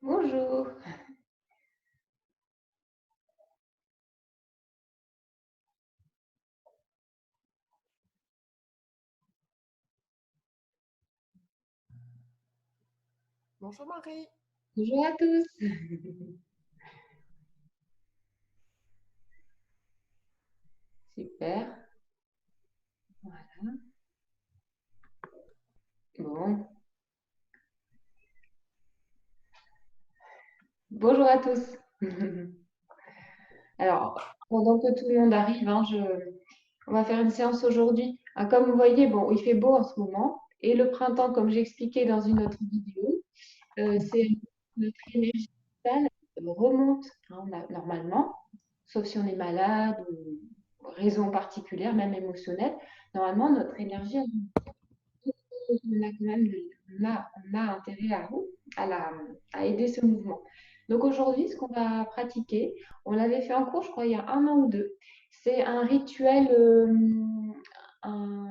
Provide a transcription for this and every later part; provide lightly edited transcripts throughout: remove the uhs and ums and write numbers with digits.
Bonjour. Bonjour Marie. Bonjour à tous. Super. Voilà. Bon. Bonjour à tous. Alors, pendant que tout le monde arrive, on va faire une séance aujourd'hui. Comme vous voyez, bon, il fait beau en ce moment. Et le printemps, comme j'ai expliqué dans une autre vidéo, c'est notre énergie vitale remonte normalement, sauf si on est malade ou raison particulière, même émotionnelle. Normalement, notre énergie, on a quand même on a intérêt à aider ce mouvement. Donc aujourd'hui, ce qu'on va pratiquer, on l'avait fait en cours, je crois, il y a un an ou deux. C'est un rituel, un,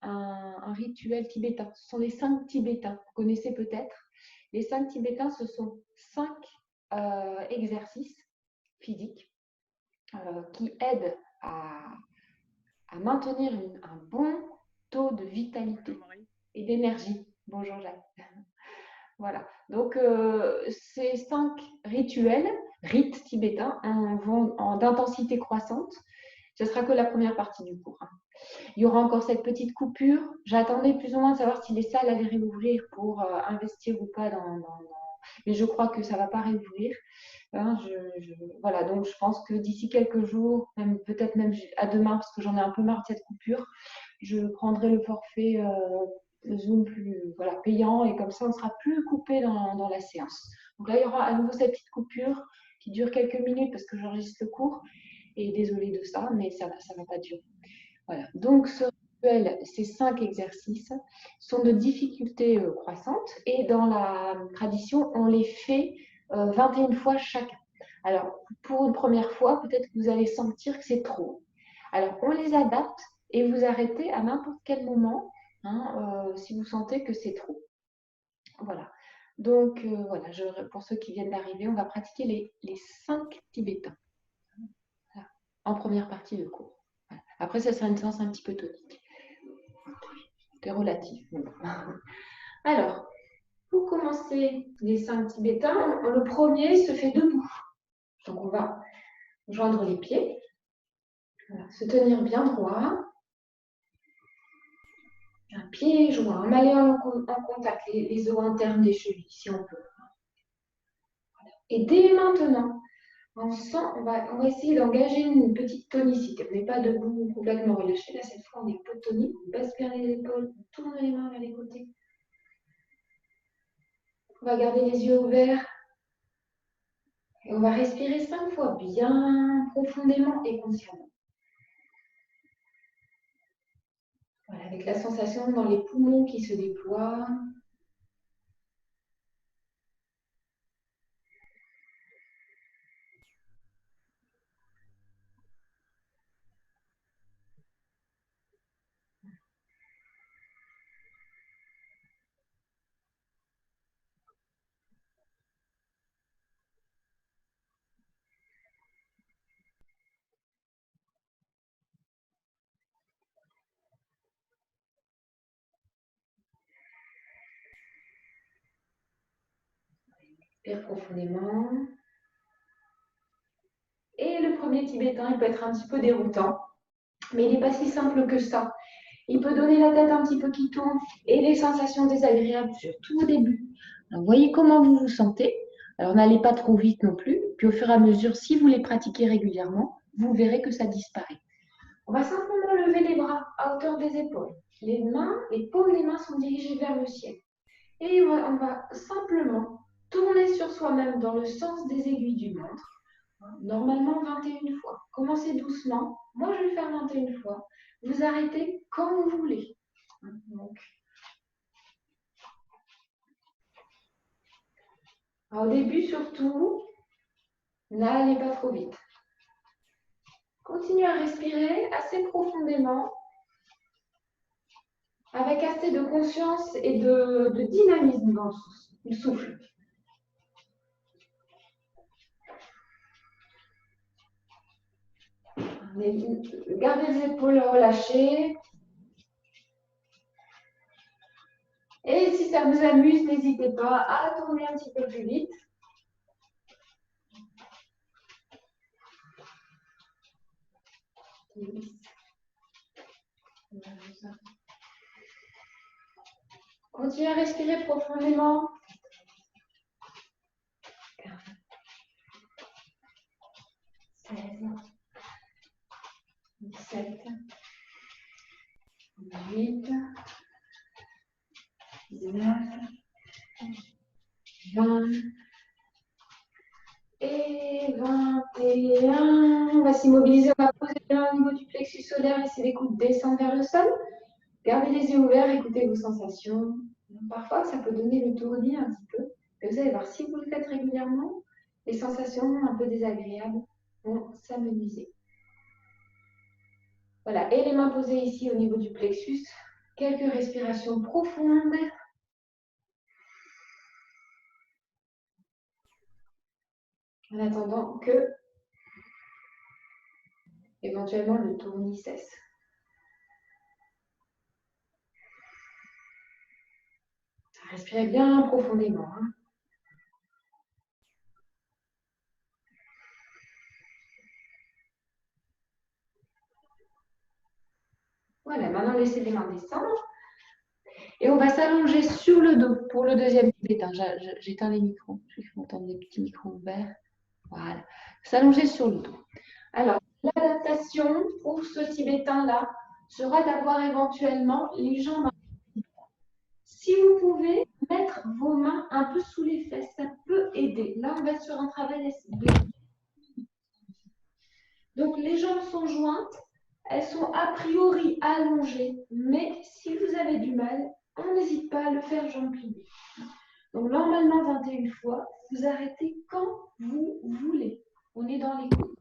un rituel tibétain. Ce sont les 5 Tibétains. Vous connaissez peut-être. Les 5 Tibétains, ce sont 5 exercices physiques qui aident à maintenir un bon taux de vitalité Bonjour Marie. et d'énergie. Bonjour Jacques. Voilà. Donc, ces 5 rites tibétains, vont d'intensité croissante. Ce sera que la première partie du cours. Il y aura encore cette petite coupure. J'attendais plus ou moins de savoir si les salles allaient réouvrir pour investir ou pas mais je crois que ça ne va pas réouvrir. Hein, voilà, donc je pense que d'ici quelques jours, peut-être même à demain, parce que j'en ai un peu marre de cette coupure, je prendrai le forfait Zoom voilà, payant et comme ça, on ne sera plus coupé dans la séance. Donc là, il y aura à nouveau cette petite coupure qui dure quelques minutes parce que j'enregistre le cours. Et désolée de ça, mais ça va pas durer. Voilà. Donc, ce rituel, ces 5 exercices sont de difficulté croissante et dans la tradition, on les fait 21 fois chacun. Alors, pour une première fois, peut-être que vous allez sentir que c'est trop. Alors, on les adapte et vous arrêtez à n'importe quel moment si vous sentez que c'est trop. Voilà. Donc, voilà, pour ceux qui viennent d'arriver, on va pratiquer les 5 Tibétains voilà, en première partie de cours. Voilà. Après, ça sera une séance un petit peu tonique. C'est relatif. Alors, pour commencer les 5 Tibétains, le premier se fait debout. Donc, on va joindre les pieds, voilà, se tenir bien droit, un pied joint, en aller en contact, les os internes des chevilles, si on peut. Et dès maintenant, on va essayer d'engager une petite tonicité. On n'est pas debout complètement relâché. Là, cette fois, on est peu tonique. On baisse bien les épaules, on tourne les mains vers les côtés. On va garder les yeux ouverts. Et on va respirer 5 fois bien profondément et consciemment. Voilà, avec la sensation dans les poumons qui se déploient. Respire profondément. Et le premier tibétain, il peut être un petit peu déroutant, mais il n'est pas si simple que ça. Il peut donner la tête un petit peu qui tourne et des sensations désagréables, surtout au début. Alors, voyez comment vous vous sentez. Alors, n'allez pas trop vite non plus. Puis, au fur et à mesure, si vous les pratiquez régulièrement, vous verrez que ça disparaît. On va simplement lever les bras à hauteur des épaules. Les paumes des mains sont dirigées vers le ciel. Et on va simplement tourner sur soi-même dans le sens des aiguilles du montre. Normalement 21 fois. Commencez doucement. Moi, je vais faire 21 fois. Vous arrêtez quand vous voulez. Donc, au début, surtout, n'allez pas trop vite. Continuez à respirer assez profondément, avec assez de conscience et de dynamisme dans le souffle. Gardez les épaules relâchées. Et si ça vous amuse, n'hésitez pas à tourner un petit peu plus vite. Continuez à respirer profondément. 16, 17, 18, 19, 20 et 21. On va s'immobiliser, on va poser les mains au niveau du plexus solaire, laissez les coudes descendre vers le sol. Gardez les yeux ouverts, écoutez vos sensations. Parfois, ça peut donner le tournis un petit peu. Mais vous allez voir, si vous le faites régulièrement, les sensations un peu désagréables vont s'amenuiser. Voilà, et les mains posées ici au niveau du plexus. Quelques respirations profondes. En attendant que, éventuellement, le tournis cesse. Respirez bien profondément. Voilà, maintenant laissez les mains descendre. Et on va s'allonger sur le dos pour le deuxième tibétain. J'éteins les micros. Je vais entendre des petits micros ouverts. Voilà. S'allonger sur le dos. Alors, l'adaptation pour ce tibétain-là sera d'avoir éventuellement les jambes. Si vous pouvez mettre vos mains un peu sous les fesses, ça peut aider. Là, on va être sur un travail. Donc, les jambes sont jointes. Elles sont a priori allongées. Mais si vous avez du mal, on n'hésite pas à le faire jambes pliées. Donc, normalement, 21 fois, vous arrêtez quand vous voulez. On est dans les coudes.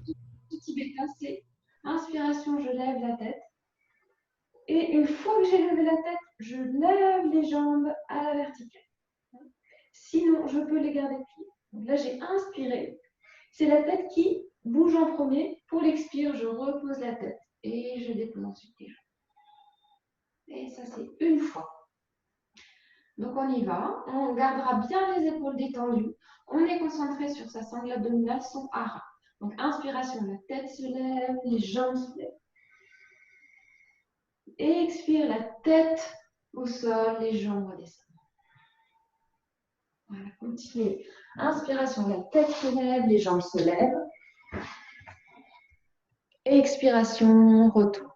Le tibétain, c'est inspiration, je lève la tête. Et une fois que j'ai levé la tête, je lève les jambes à la verticale. Sinon, je peux les garder pliées. Donc là, j'ai inspiré. C'est la tête qui bouge en premier. Pour l'expire, je repose la tête et je dépose ensuite les jambes. Et ça, c'est une fois. Donc, on y va. On gardera bien les épaules détendues. On est concentré sur sa sangle abdominale, son hara. Donc, inspiration, la tête se lève, les jambes se lèvent. Et expire, la tête au sol, les jambes redescendent. Voilà, continuez. Inspiration, la tête se lève, les jambes se lèvent. Et expiration, retour.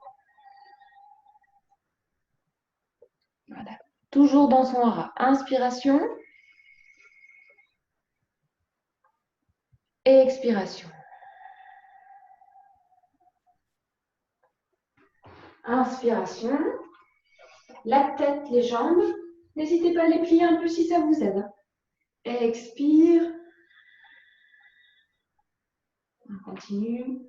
Voilà. Toujours dans son hara. Inspiration. Et expiration. Inspiration. La tête, les jambes. N'hésitez pas à les plier un peu si ça vous aide. Expire. On continue.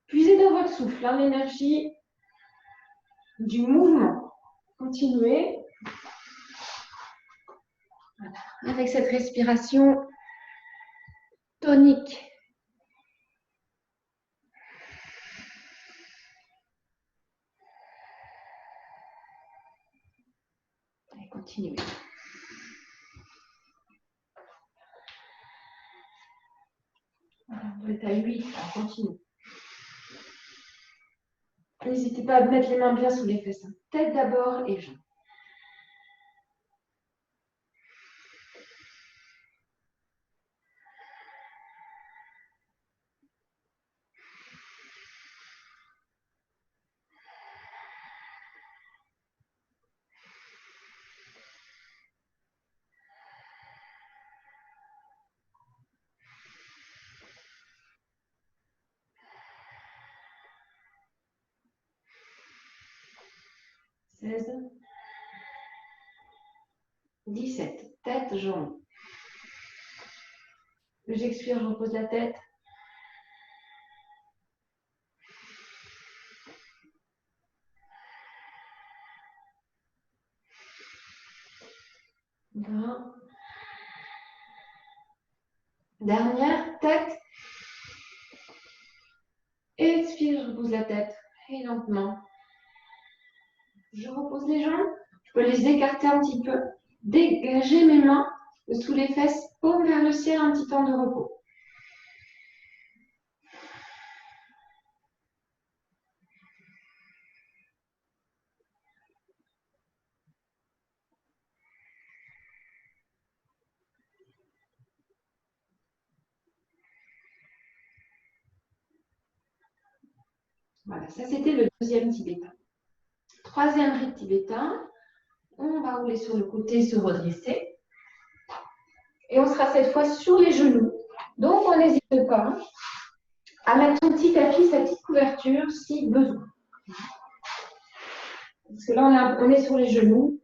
Puisez dans votre souffle l'énergie du mouvement. Continuez. Voilà. Avec cette respiration tonique. Allez, continuez. Voilà, vous êtes à 8, on continue. N'hésitez pas à mettre les mains bien sous les fesses. Tête d'abord et jambes. « 16, 17, tête, jambes. J'expire, je repose la tête. 20. Dernière, tête. repose la tête et lentement, je repose les jambes. Je peux les écarter un petit peu, dégager mes mains de sous les fesses, paume vers le ciel, un petit temps de repos. Voilà, ça c'était le deuxième tibétain. Troisième rite tibétain, on va rouler sur le côté, se redresser. Et on sera cette fois sur les genoux. Donc on n'hésite pas à mettre son petit tapis, sa petite couverture si besoin. Parce que là on est sur les genoux.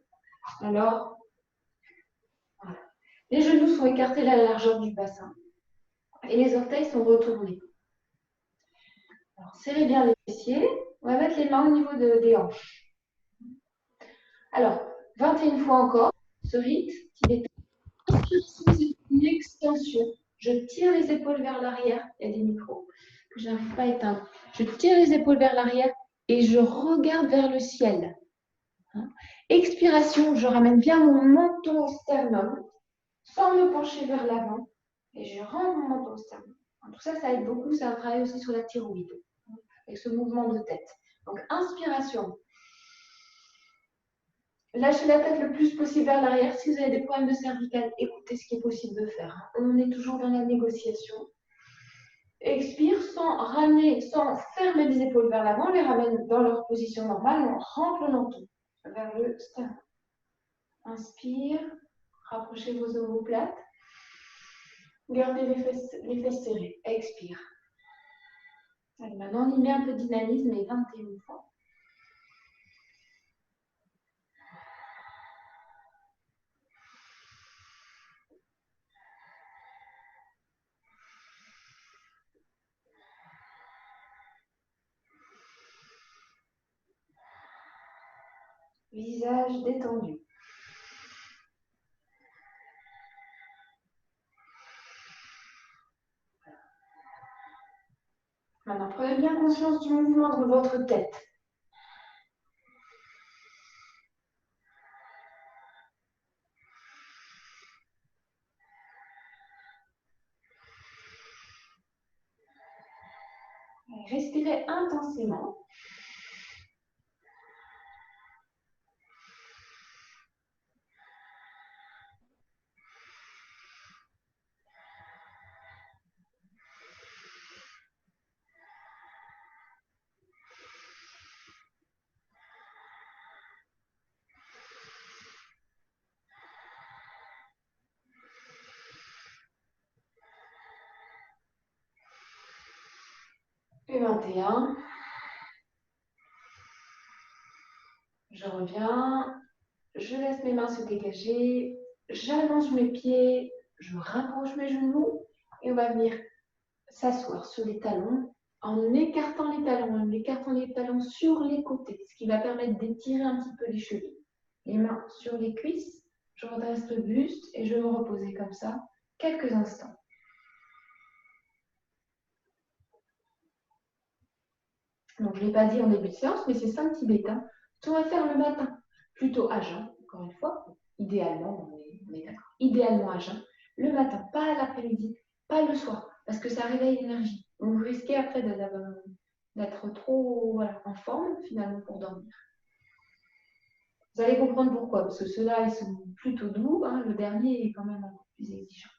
Alors, voilà. Les genoux sont écartés à la largeur du bassin. Et les orteils sont retournés. Alors, serrez bien les fessiers. On va mettre les mains au niveau des hanches. Alors, 21 fois encore, ce rite tibétain. Une extension. Je tire les épaules vers l'arrière. Il y a des micros que je n'arrive pas à éteindre. Je tire les épaules vers l'arrière et je regarde vers le ciel. Expiration, je ramène bien mon menton au sternum sans me pencher vers l'avant et je rentre mon menton au sternum. Tout ça, ça aide beaucoup. C'est un travail aussi sur la thyroïde avec ce mouvement de tête. Donc, inspiration. Lâchez la tête le plus possible vers l'arrière. Si vous avez des problèmes de cervicale, écoutez ce qui est possible de faire. On est toujours dans la négociation. Expire sans ramener, sans fermer les épaules vers l'avant. On les ramène dans leur position normale. On rentre le menton vers le sternum. Inspire. Rapprochez vos omoplates. Gardez les fesses serrées. Expire. Allez, maintenant, on y met un peu de dynamisme et 21 fois. Visage détendu. Maintenant, prenez bien conscience du mouvement de votre tête. Respirez intensément. Et 21. Je reviens. Je laisse mes mains se dégager. J'allonge mes pieds. Je rapproche mes genoux. Et on va venir s'asseoir sur les talons en écartant les talons sur les côtés, ce qui va permettre d'étirer un petit peu les chevilles. Les mains sur les cuisses. Je redresse le buste et je vais me reposer comme ça quelques instants. Donc, je ne l'ai pas dit en début de séance, mais c'est 5 tibétains. On va faire le matin, plutôt à jeun, encore une fois. Idéalement, on est d'accord. Idéalement à jeun. Le matin, pas l'après-midi, pas le soir, parce que ça réveille l'énergie. Donc, vous risquez après d'être trop en forme, finalement, pour dormir. Vous allez comprendre pourquoi, parce que ceux-là, ils sont plutôt doux. Le dernier est quand même un peu plus exigeant.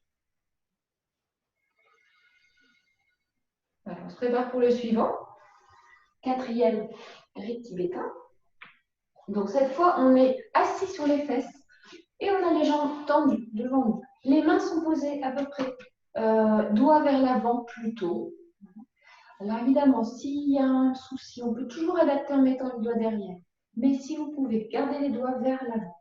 Voilà, on se prépare pour le suivant. 4e rite tibétain. Donc cette fois, on est assis sur les fesses et on a les jambes tendues devant nous. Les mains sont posées à peu près doigts vers l'avant plutôt. Alors évidemment, s'il y a un souci, on peut toujours adapter en mettant le doigt derrière. Mais si vous pouvez, gardez les doigts vers l'avant.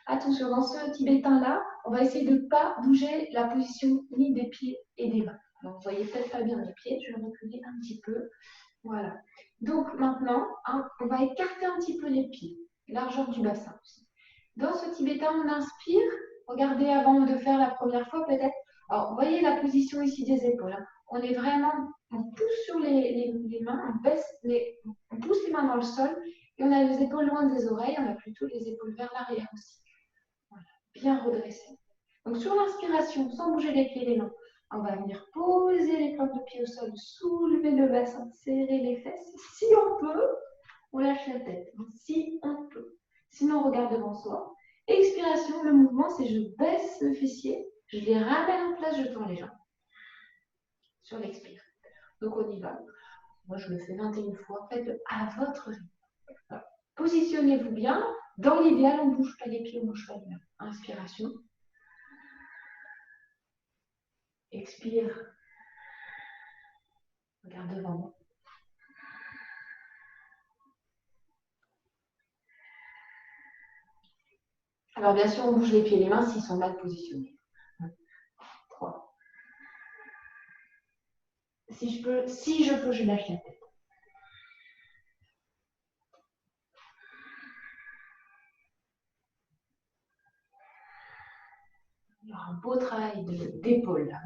Attention, dans ce tibétain-là, on va essayer de ne pas bouger la position ni des pieds et des mains. Alors, vous voyez peut-être pas bien les pieds, je vais reculer un petit peu. Voilà. Donc maintenant, on va écarter un petit peu les pieds, largeur du bassin aussi. Dans ce tibétain, on inspire. Regardez avant de faire la première fois, peut-être Alors, vous voyez la position ici des épaules. Hein. On est vraiment, on pousse sur les mains, on pousse les mains dans le sol et on a les épaules loin des oreilles, on a plutôt les épaules vers l'arrière aussi. Voilà, bien redressé. Donc, sur l'inspiration, sans bouger les pieds et les mains, on va venir poser les plantes de pied au sol, soulever le bassin, serrer les fesses. Si on peut, on lâche la tête. Si on peut. Sinon, on regarde devant soi. Expiration, le mouvement, c'est je baisse le fessier, je les ramène en place, je tends les jambes. Sur l'expire. Donc, on y va. Moi, je le fais 21 fois. Faites-le à votre rythme. Voilà. Positionnez-vous bien. Dans l'idéal, on ne bouge pas les pieds, on ne bouge pas les mains. Inspiration. Expire. Regarde devant moi. Alors, bien sûr, on bouge les pieds et les mains s'ils sont mal positionnés. 3. Si je peux, je lâche la tête. Il y aura un beau travail d'épaule là.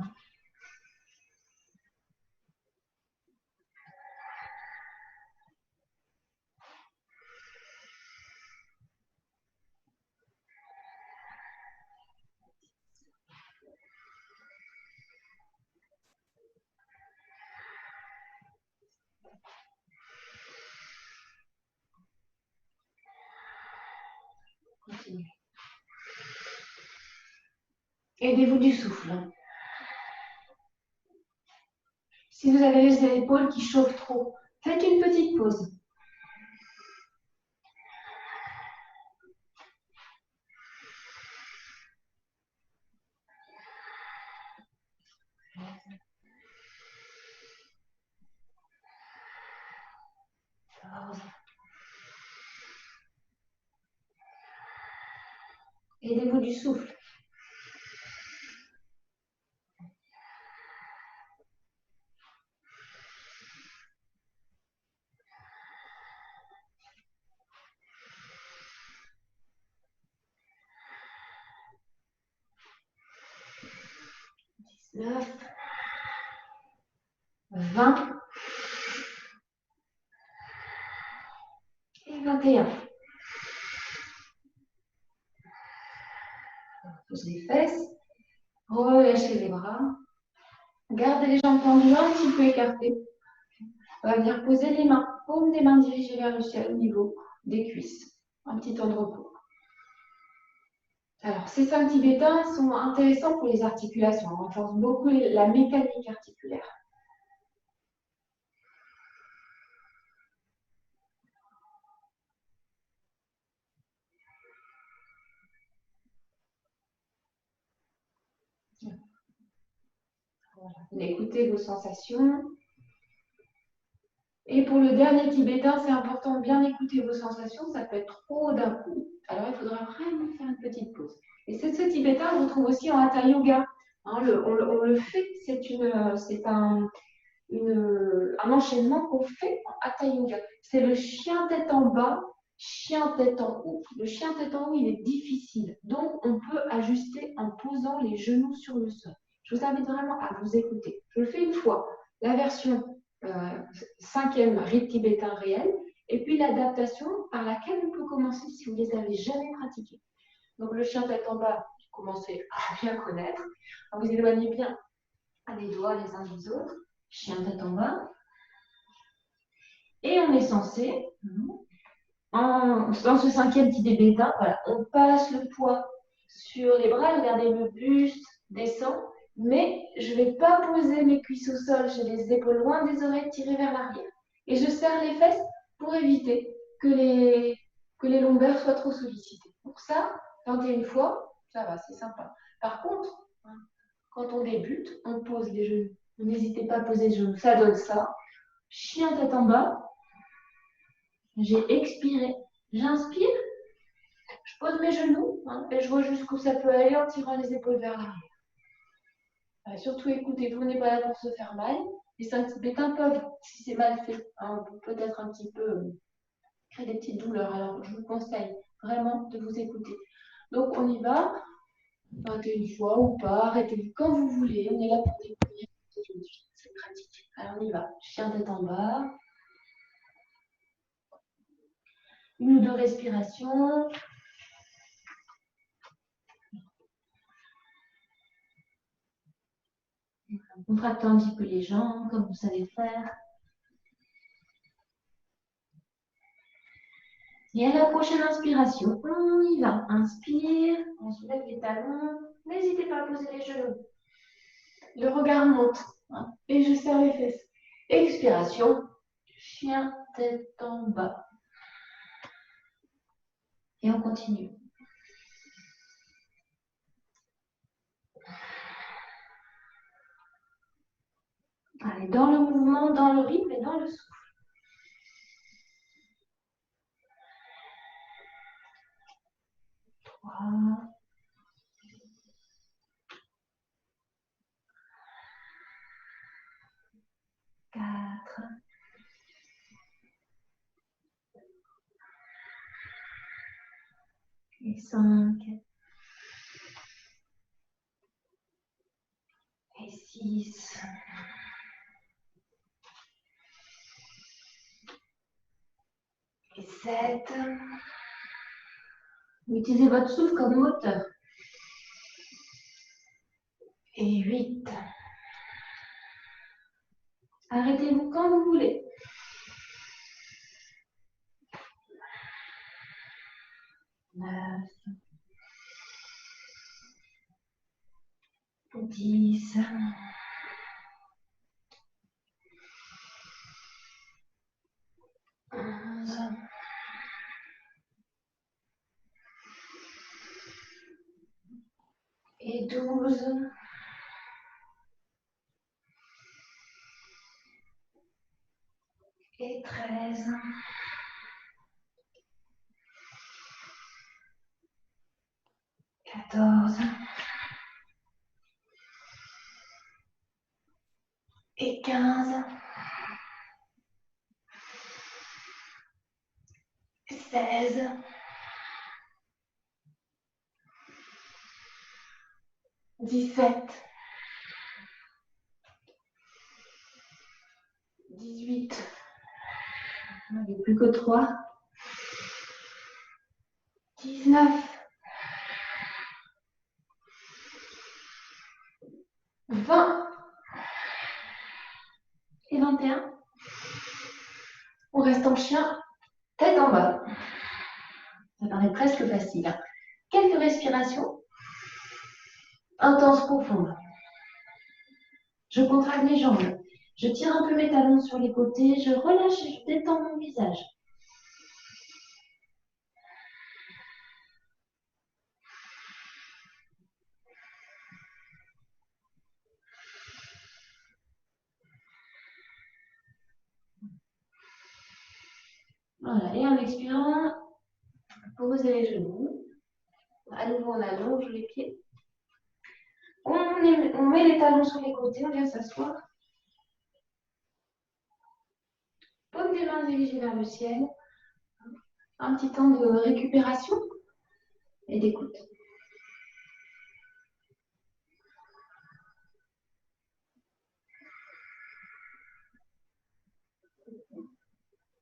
Continuez. Aidez-vous du souffle. Si vous avez les épaules qui chauffent trop, faites une petite pause. Aidez-vous du souffle. « 19, 20 et 21. » Pose les fesses, relâchez les bras, gardez les jambes tendues un petit peu écartées. On va venir poser les mains, paume des mains dirigées vers le ciel au niveau des cuisses. Un petit temps de repos. Alors, ces 5 tibétains sont intéressants pour les articulations. On renforce beaucoup la mécanique articulaire. Voilà. Écoutez vos sensations. Et pour le dernier tibétain, c'est important de bien écouter vos sensations. Ça peut être trop d'un coup. Alors, il faudra vraiment faire une petite pause. Et ce tibétain, on le retrouve aussi en Hatha Yoga. Hein, on le fait, c'est un enchaînement qu'on fait en Hatha Yoga. C'est le chien tête en bas, chien tête en haut. Le chien tête en haut, il est difficile. Donc, on peut ajuster en posant les genoux sur le sol. Je vous invite vraiment à vous écouter. Je le fais une fois. La version 5e rite tibétain réel, et puis l'adaptation par laquelle on peut commencer si vous ne les avez jamais pratiqués. Donc, le chien tête en bas, commencez à bien connaître. Alors, vous éloignez bien les doigts les uns des autres. Chien tête en bas. Et on est censé, dans ce 5e tibétain, voilà, on passe le poids sur les bras. Regardez, le buste descend. Mais je ne vais pas poser mes cuisses au sol, j'ai les épaules loin des oreilles tirées vers l'arrière. Et je serre les fesses pour éviter que les lombaires soient trop sollicitées. Pour ça, 21 fois, ça va, c'est sympa. Par contre, quand on débute, on pose les genoux. N'hésitez pas à poser les genoux, ça donne ça. Chien tête en bas. J'ai expiré. J'inspire, je pose mes genoux et je vois jusqu'où ça peut aller en tirant les épaules vers l'arrière. Surtout écoutez, vous n'êtes pas là pour se faire mal. Les 5 tibétains peuvent, si c'est mal fait, on peut peut-être un petit peu créer des petites douleurs. Alors, je vous conseille vraiment de vous écouter. Donc, on y va. 21 fois ou pas. Arrêtez-vous quand vous voulez. On est là pour découvrir tout de suite. C'est pratique. Alors, on y va. Chien tête en bas. Une ou deux respirations. Contractons un petit peu les jambes, comme vous savez faire. Et à la prochaine inspiration, on y va. Inspire, on soulève les talons. N'hésitez pas à poser les genoux. Le regard monte. Hein, et je serre les fesses. Expiration. Chien tête en bas. Et on continue. Allez, dans le mouvement, dans le rythme et dans le souffle. 3, 4, et 5, et 6, et 7. Utilisez votre souffle comme moteur. Et 8. Arrêtez-vous quand vous voulez. 9, 10, 11, et 12, et 13, et 14, et 15, et 16, 17, 18. Il n'y a plus que 3. 19, 20 et 21. On reste en chien, tête en bas. Ça paraît presque facile. Hein. Quelques respirations intenses, profondes. Je contracte mes jambes. Je tire un peu mes talons sur les côtés. Je relâche et je détends mon visage. Voilà, et en expirant, posez les genoux. À nouveau, on allonge les pieds. On met les talons sur les côtés, on vient s'asseoir. Paume des mains dirigées vers le ciel. Un petit temps de récupération et d'écoute.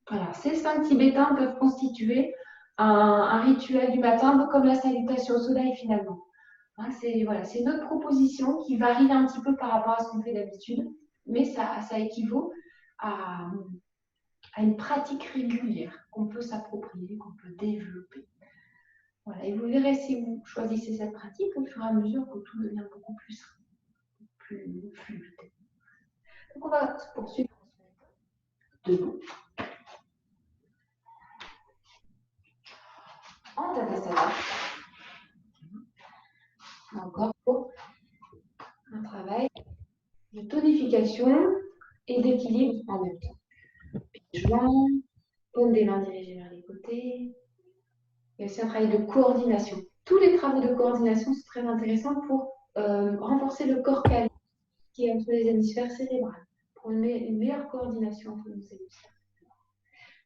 Voilà, ces 5 tibétains peuvent constituer un rituel du matin, un peu comme la salutation au soleil finalement. Hein, c'est notre proposition qui varie un petit peu par rapport à ce qu'on fait d'habitude, mais ça équivaut à une pratique régulière qu'on peut s'approprier, qu'on peut développer. Voilà, et vous verrez si vous choisissez cette pratique au fur et à mesure que tout devient beaucoup plus fluide. Donc on va poursuivre debout. En Tadasana. Encore pour un travail de tonification et d'équilibre en même temps. Joint, paume des mains dirigées vers les côtés. Et aussi un travail de coordination. Tous les travaux de coordination sont très intéressants pour renforcer le corps calme qui est entre les hémisphères cérébraux, pour une meilleure coordination entre nos hémisphères.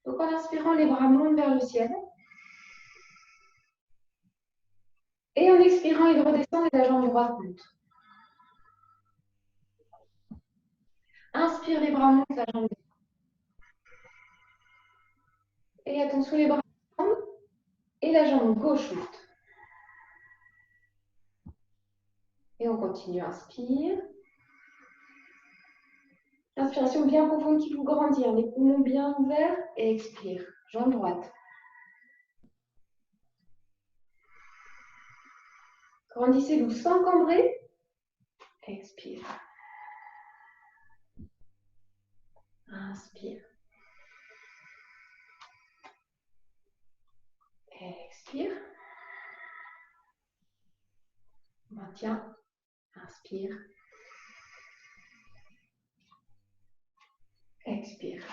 Donc en inspirant, les bras montent vers le ciel. Et en expirant, il redescend et la jambe droite monte. Inspire, les bras montent, la jambe descend. Et attention, les bras descendent et la jambe gauche monte. Et on continue, inspire. Inspiration bien profonde qui vous grandir, les poumons bien ouverts et expire, jambe droite. Grandissez-vous sans cambrer. Expire. Inspire. Expire. Maintiens. Inspire. Expire.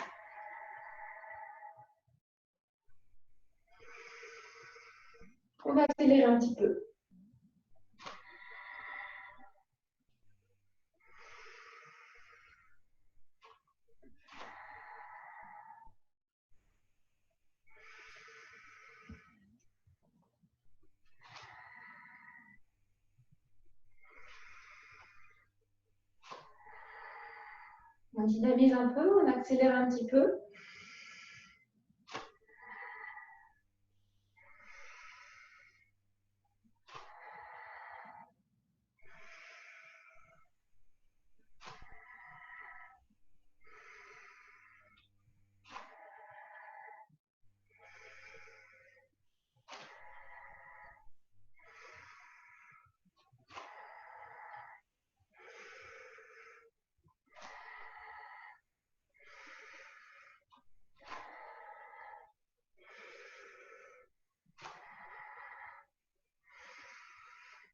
On va accélérer un petit peu. On dynamise un peu, on accélère un petit peu.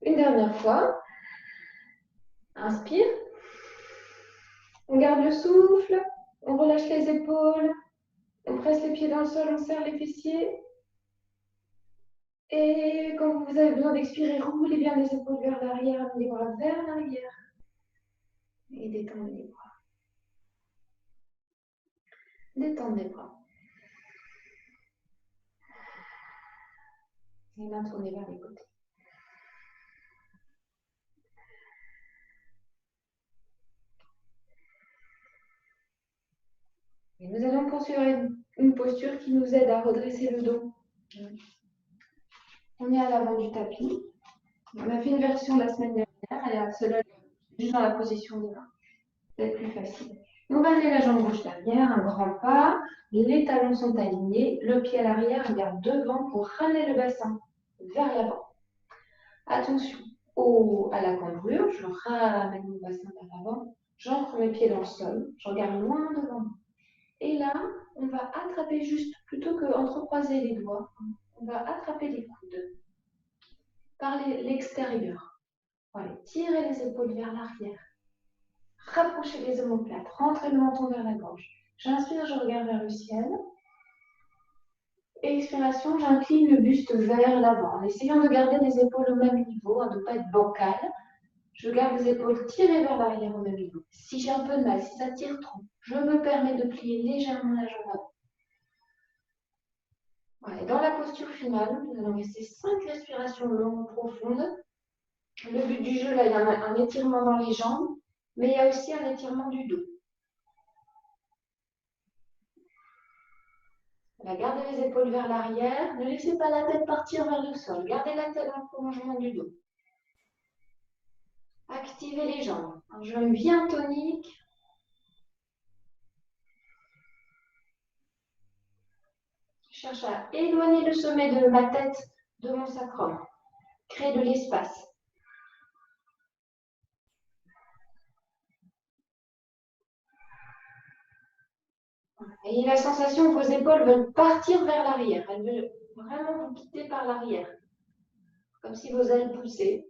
Une dernière fois. Inspire. On garde le souffle. On relâche les épaules. On presse les pieds dans le sol, on serre les fessiers. Et quand vous avez besoin d'expirer, roulez bien les épaules vers l'arrière, les bras vers l'arrière. Et détendez les bras. Détendez les bras. Les mains tournées vers les côtés. Et nous allons poursuivre une posture qui nous aide à redresser le dos. On est à l'avant du tapis. On a fait une version la semaine dernière. Elle est celle-là, juste dans la position des mains. C'est plus facile. On va amener la jambe gauche derrière, un grand pas. Les talons sont alignés. Le pied à l'arrière, regarde devant pour ramener le bassin vers l'avant. Attention à la cambrure. Je ramène mon bassin vers l'avant. J'ancre mes pieds dans le sol. Je regarde loin devant moi. Et là, on va attraper juste, plutôt que entrecroiser les doigts, on va attraper les coudes par l'extérieur. Voilà, tirez les épaules vers l'arrière. Rapprochez les omoplates, rentrez le menton vers la gorge. J'inspire, je regarde vers le ciel. Expiration, j'incline le buste vers l'avant, en essayant de garder les épaules au même niveau, de ne pas être bancal. Je garde les épaules tirées vers l'arrière au même niveau. Si j'ai un peu de mal, si ça tire trop, je me permets de plier légèrement la jambe avant. Voilà, dans la posture finale, nous allons rester 5 respirations longues, profondes. Le but du jeu, là, il y a un étirement dans les jambes, mais il y a aussi un étirement du dos. Voilà, gardez les épaules vers l'arrière, ne laissez pas la tête partir vers le sol. Gardez la tête dans le prolongement du dos. Activez les jambes. Un jeu bien tonique. Je cherche à éloigner le sommet de ma tête de mon sacrum. Créer de l'espace. Ayez la sensation que vos épaules veulent partir vers l'arrière. Elles veulent vraiment vous quitter par l'arrière. Comme si vos ailes poussaient.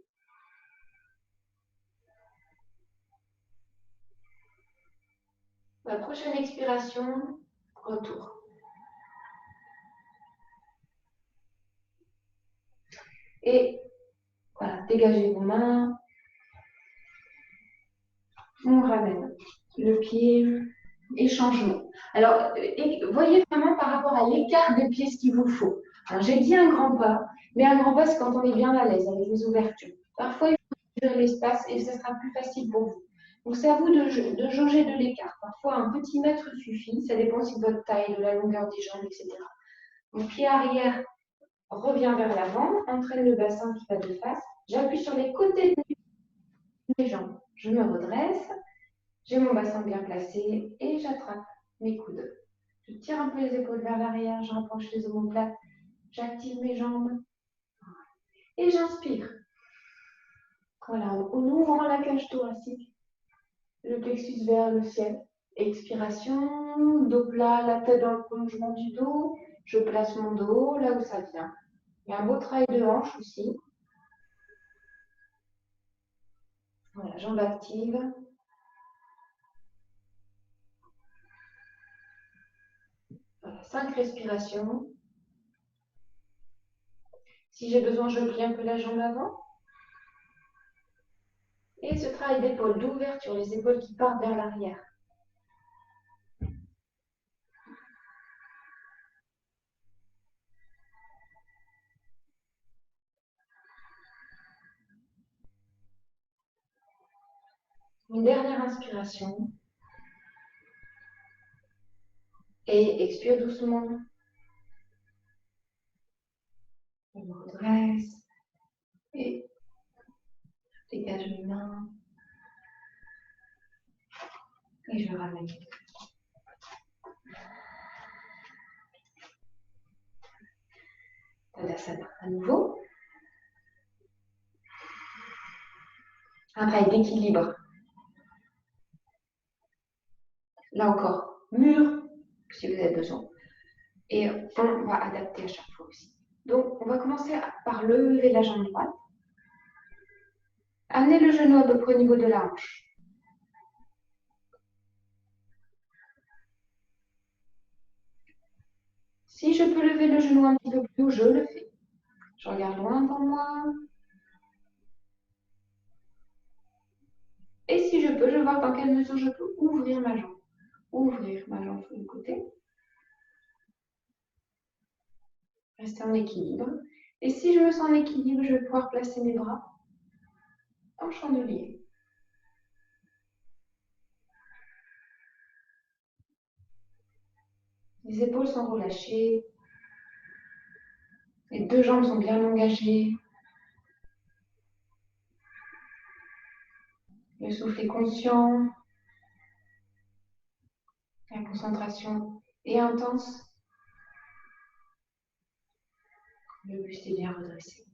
La prochaine expiration, retour. Et voilà, dégagez vos mains. On ramène le pied et changement. Alors, voyez vraiment par rapport à l'écart des pieds ce qu'il vous faut. Alors, j'ai dit un grand pas, mais un grand pas, c'est quand on est bien à l'aise avec les ouvertures. Parfois, il faut gérer l'espace et ce sera plus facile pour vous. Donc, c'est à vous de jauger de l'écart. Parfois, un petit mètre suffit. Ça dépend aussi de votre taille, de la longueur des jambes, etc. Donc, pied arrière revient vers l'avant, entraîne le bassin qui va de face. J'appuie sur les côtés de mes jambes. Je me redresse. J'ai mon bassin bien placé et j'attrape mes coudes. Je tire un peu les épaules vers l'arrière, je rapproche les omoplates, j'active mes jambes et j'inspire. Voilà, en ouvrant la cage thoracique, le plexus vers le ciel. Expiration, dos plat, la tête dans le prolongement du dos. Je place mon dos là où ça vient. Il y a un beau travail de hanche aussi. Voilà, jambes actives. Voilà, 5 respirations. Si j'ai besoin, je plie un peu la jambe avant. Et ce travail d'épaule, d'ouverture, les épaules qui partent vers l'arrière. Une dernière inspiration. Et expire doucement. Je me redresse. Et je dégage mes mains. Et je ramène. Tadasana à nouveau. Un travail d'équilibre. Là encore, mur, si vous avez besoin. Et on va adapter à chaque fois aussi. Donc, on va commencer par lever la jambe droite. Amenez le genou à peu près au niveau de la hanche. Si je peux lever le genou un petit peu plus haut, je le fais. Je regarde loin devant moi. Et si je peux, je vais voir dans quelle mesure je peux ouvrir ma jambe. Ouvrir ma jambe sur le côté. Rester en équilibre. Et si je me sens en équilibre, je vais pouvoir placer mes bras en chandelier. Les épaules sont relâchées. Les deux jambes sont bien engagées. Le souffle est conscient. La concentration est intense. Le buste est bien redressé.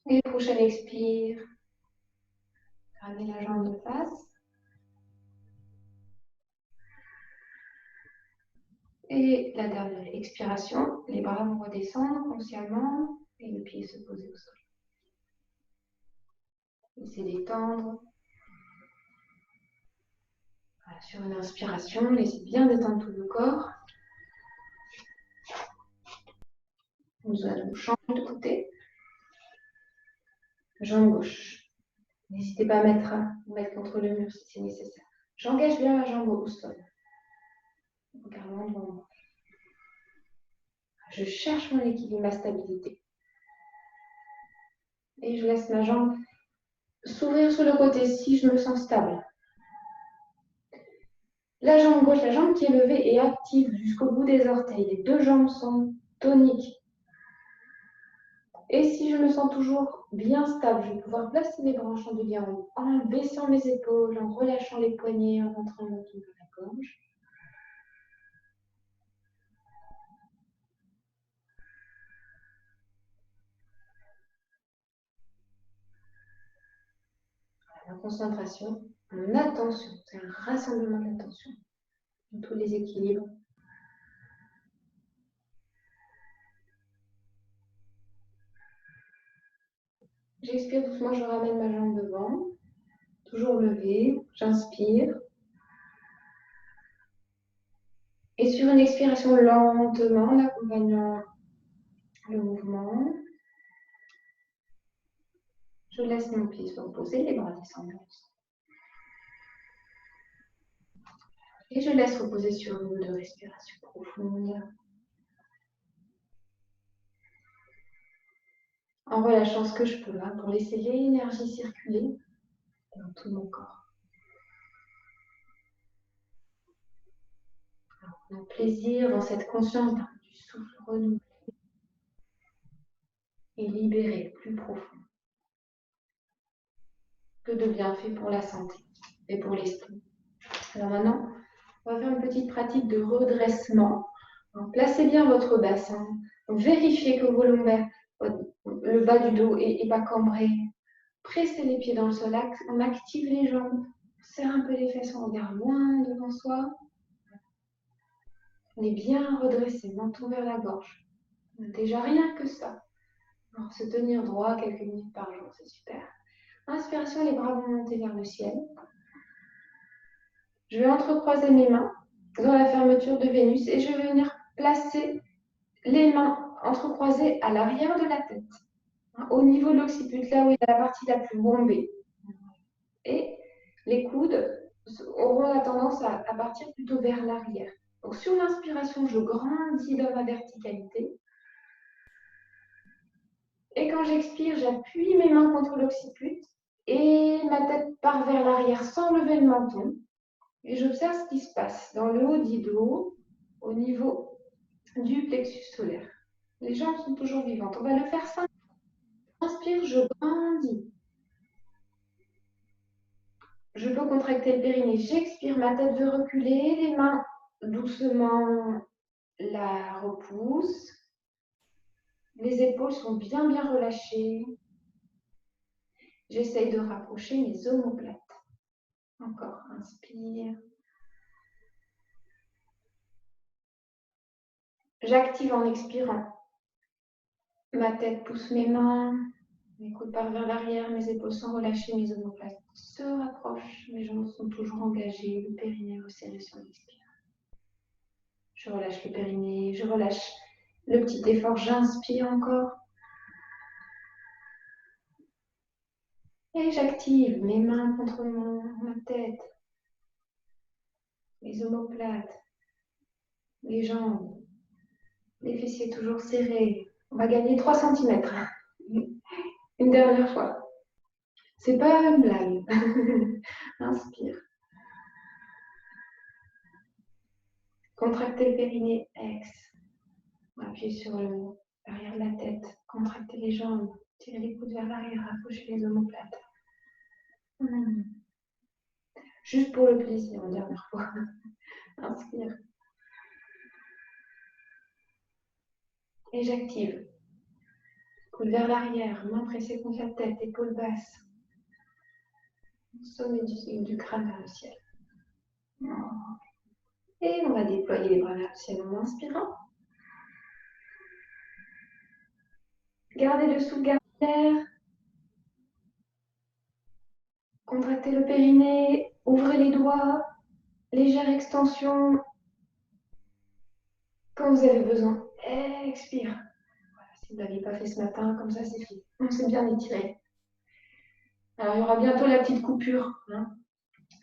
Et prochaine expire. Ramenez la jambe de face. Et la dernière expiration, les bras vont redescendre consciemment et le pied se poser au sol. Laissez détendre. Voilà, sur une inspiration, laissez bien détendre tout le corps. Nous allons changer de côté. Jambe gauche. N'hésitez pas à vous mettre contre le mur si c'est nécessaire. J'engage bien la jambe au sol. Regardons devant moi. Je cherche mon équilibre, ma stabilité. Et je laisse ma jambe s'ouvrir sur le côté si je me sens stable. La jambe gauche, la jambe qui est levée est active jusqu'au bout des orteils. Les deux jambes sont toniques. Et si je me sens toujours bien stable, je vais pouvoir placer mes bras en chandelier en baissant mes épaules, en relâchant les poignets, en rentrant le menton dans la gorge. La concentration, en attention, c'est un rassemblement d'attention dans tous les équilibres. J'expire doucement, je ramène ma jambe devant, toujours levée, j'inspire. Et sur une expiration lentement, en accompagnant le mouvement, je laisse mon pied se reposer, les bras descendent. Et je laisse reposer sur nous de respiration profonde. En relâchant ce que je peux pour laisser l'énergie circuler dans tout mon corps. Un plaisir dans cette conscience du souffle renouvelé et libéré plus profond. Que de bienfaits pour la santé et pour l'esprit. Alors maintenant, on va faire une petite pratique de redressement. Donc, placez bien votre bassin. Donc, vérifiez que vos lombaires, le bas du dos est pas cambré. Pressez les pieds dans le sol. On active les jambes. On serre un peu les fesses. On regarde loin devant soi. On est bien redressé, menton vers la gorge. Déjà rien que ça. Alors, se tenir droit quelques minutes par jour, c'est super. Inspiration, les bras vont monter vers le ciel. Je vais entrecroiser mes mains dans la fermeture de Vénus et je vais venir placer les mains entrecroisées à l'arrière de la tête, au niveau de l'occiput, là où il y a la partie la plus bombée. Et les coudes auront la tendance à partir plutôt vers l'arrière. Donc sur l'inspiration, je grandis dans ma verticalité. Et quand j'expire, j'appuie mes mains contre l'occiput et ma tête part vers l'arrière sans lever le menton. Et j'observe ce qui se passe dans le haut du dos, au niveau du plexus solaire. Les jambes sont toujours vivantes. On va le faire simple. Inspire, je grandis. Je peux contracter le périnée. J'expire, ma tête veut reculer. Les mains doucement la repoussent. Les épaules sont bien relâchées. J'essaye de rapprocher mes omoplates. Encore, inspire. J'active en expirant. Ma tête pousse mes mains, mes coudes partent vers l'arrière, mes épaules sont relâchées, mes omoplates se rapprochent, mes jambes sont toujours engagées, le périnée resserré sur l'expire. Je relâche le périnée, je relâche le petit effort, j'inspire encore. Et j'active mes mains contre ma tête, les omoplates, les jambes, les fessiers toujours serrés. On va gagner 3 cm. Une dernière fois. C'est pas une blague. Inspire. Contractez le périnée, ex. Appuyez sur l'arrière de la tête. Contractez les jambes. Tirez les coudes vers l'arrière. Approchez les omoplates. Juste pour le plaisir, une dernière fois. Inspire. Et j'active. Coude vers l'arrière. Main pressée contre la tête. Épaules basses. Sommet du crâne vers le ciel. Et on va déployer les bras vers le ciel en inspirant. Gardez le souffle, gardez l'air. Contractez le périnée, ouvrez les doigts, légère extension. Quand vous avez besoin, expire. Voilà, si vous ne l'aviez pas fait ce matin, comme ça c'est fait. On s'est bien étiré. Alors il y aura bientôt la petite coupure,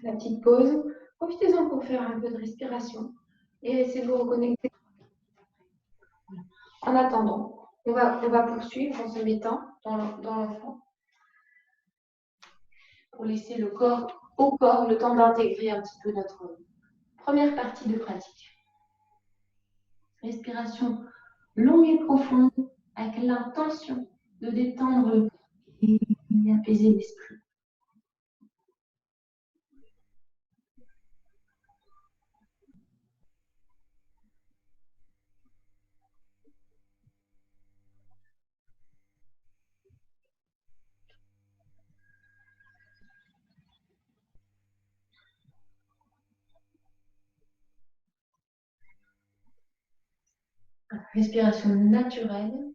la petite pause. Profitez-en pour faire un peu de respiration et essayez de vous reconnecter. En attendant, on va poursuivre en se mettant dans l'enfant pour laisser le corps au corps le temps d'intégrer un petit peu notre première partie de pratique. Respiration longue et profonde avec l'intention de détendre le corps et apaiser l'esprit. Respiration naturelle.